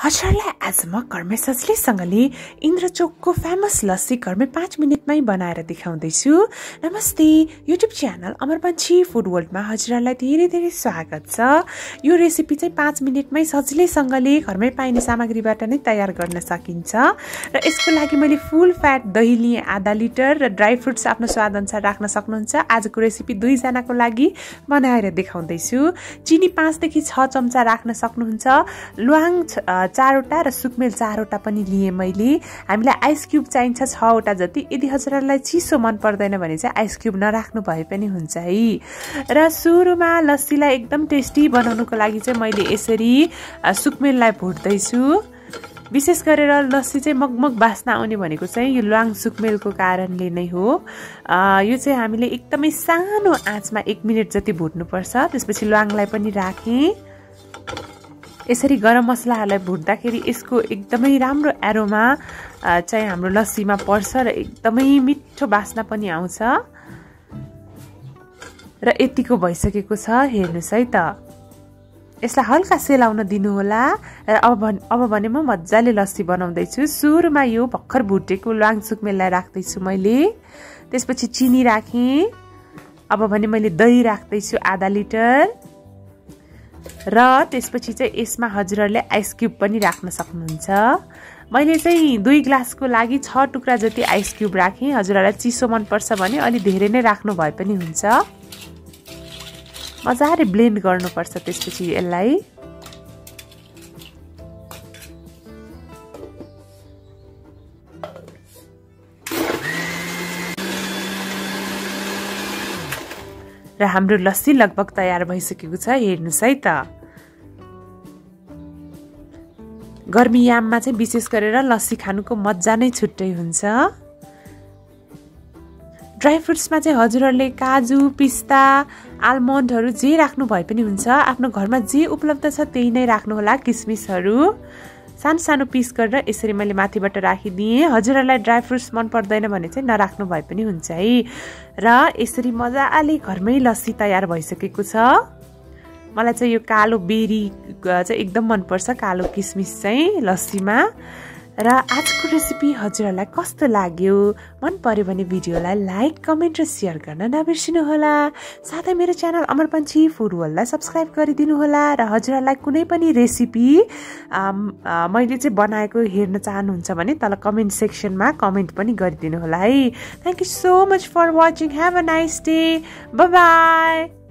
हजुरलाई आज म घरमै सजिलैसँगले इन्द्रचोकको फेमस लस्सी घरमै 5 मिनेटमै बनाएर देखाउँदैछु। नमस्ते, युट्युब च्यानल अमर पंछी फूड वर्ल्डमा हजुरलाई धेरै धेरै स्वागत छ। यो रेसिपी चाहिँ 5 मिनेटमै सजिलैसँगले घरमै पाइने सामग्रीबाट नै तयार गर्न सकिन्छ र यसको लागि मैले फुल फ्याट दही लिए आधा लिटर र ड्राई फ्रुट्स आफ्नो स्वाद अनुसार राख्न सक्नुहुन्छ। आजको रेसिपी 2 जनाको लागि बनाएर देखाउँदैछु। चिनी 5 देखि 6 चम्चा राख्न सक्नुहुन्छ। ल्वाङ 4 वटा र सुकमेल 4 वटा पनि लिए मैले। हामीलाई आइस क्यूब चाहिन्छ 6 वटा जति। यदि हजुरलाई चिसो मन पर्दैन भने चाहिँ आइस क्यूब नराख्नु भए पनि हुन्छ है। र सुरुमा लस्सीलाई एकदम टेस्टी बनाउनुको लागि चाहिँ मैले यसरी सुकमेललाई भुट्दै छु। विशेष गरेर लस्सी चाहिँ मगमग बास्ना आउने भनेको चाहिँ यो ल्वाङ सुकमेलको कारणले नै हो। यो चाहिँ हामीले एकदमै सानो आँचमा 1 मिनेट जति भुट्नुपर्छ। त्यसपछि ल्वाङलाई पनि राखेँ। यसरी गरम मसलाहरूलाई भुट्दाखेरि यसको एकदमै राम्रो एरोमा चाहिँ हाम्रो लस्सीमा पर्छ र एकदमै मिठो बास्ना पनि आउँछ। र यतिको भइसकेको छ, हेर्नुस् है त। यसलाई हल्का सेलाउन दिनु होला। र अब भने म मजाले लस्सी बनाउँदैछु। सुरुमा यो भर्खर भुटेको ल्वाङ सुकमेललाई राख्दैछु मैले। त्यसपछि चिनी राखेँ। अब भने मैले दही राख्दैछु आधा लिटर। र त्यसपछि चाहिँ यसमा हजुरहरूले आइस क्यूब पनि राख्न सक्नुहुन्छ। मैले चाहिँ 2 ग्लासको लागि 6 टुक्रा जति आइस क्यूब राखेँ। हजुरहरूलाई चिसो मन पर्छ भने अलि धेरै नै राख्नु भए पनि हुन्छ। मजाले ब्लेन्ड गर्नुपर्छ त्यसपछि यसलाई। र हाम्रो लस्सी लगभग तयार भइसकेको छ, हेर्नुस् है त। गर्मी याममा चाहिँ विशेष गरेर लस्सी खानुको मजा नै छुट्टै हुन्छ। ड्राई फ्रुट्समा चाहिँ हजुरहरूले काजु, पिस्ता, आलमन्डहरू जे राख्नु भए पनि हुन्छ। आफ्नो घरमा जे उपलब्ध छ त्यही नै राख्नुहोला। किसमिसहरू सानो सानो पिस गरेर यसरी मैले माथिबाट राखिदिएँ। हजुरहरूलाई ड्राई फ्रुट्स मन पर्दैन भने चाहिँ नराख्नु भए पनि हुन्छ है। र यसरी मजाले घरमै लस्सी तयार भइसकेको छ। मलाई चाहिँ यो कालो बेरी चाहिँ एकदम मनपर्छ, कालो किसमिस चाहिँ लस्सीमा। र आजको रेसिपी हजुरहरूलाई कस्तो लाग्यो? मन पर्यो भने भिडियोलाई लाइक, कमेन्ट र सेयर गर्न नबिर्सिनुहोला। साथै मेरो च्यानल अमर पंछी फूड वर्ल्डलाई सब्सक्राइब गरिदिनु होला। र हजुरहरूलाई कुनै पनि रेसिपी मैले चाहिँ बनाएको हेर्न चाहनुहुन्छ भने तल कमेन्ट सेक्सनमा कमेन्ट पनि गरिदिनु होला है। Thank you so much for watching. Have a nice day. Bye by.